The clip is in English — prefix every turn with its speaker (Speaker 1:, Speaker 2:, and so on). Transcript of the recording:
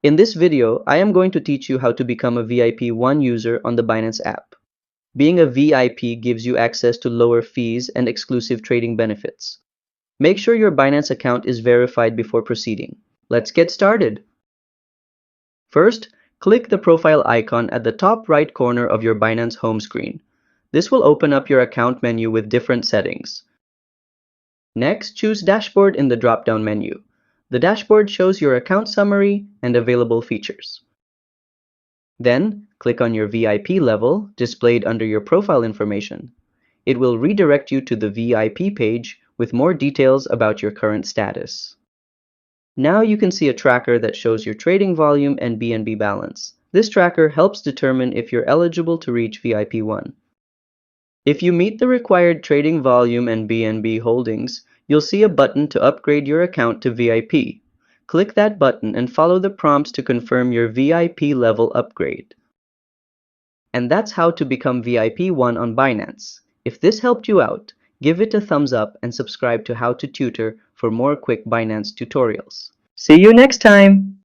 Speaker 1: In this video, I am going to teach you how to become a VIP 1 user on the Binance app. Being a VIP gives you access to lower fees and exclusive trading benefits. Make sure your Binance account is verified before proceeding. Let's get started. First, click the profile icon at the top right corner of your Binance home screen. This will open up your account menu with different settings. Next, choose Dashboard in the drop-down menu. The dashboard shows your account summary and available features. Then, click on your VIP level displayed under your profile information. It will redirect you to the VIP page with more details about your current status. Now you can see a tracker that shows your trading volume and BNB balance. This tracker helps determine if you're eligible to reach VIP 1. If you meet the required trading volume and BNB holdings, you'll see a button to upgrade your account to VIP. Click that button and follow the prompts to confirm your VIP level upgrade. And that's how to become VIP 1 on Binance. If this helped you out, give it a thumbs up and subscribe to How to Tutor for more quick Binance tutorials. See you next time!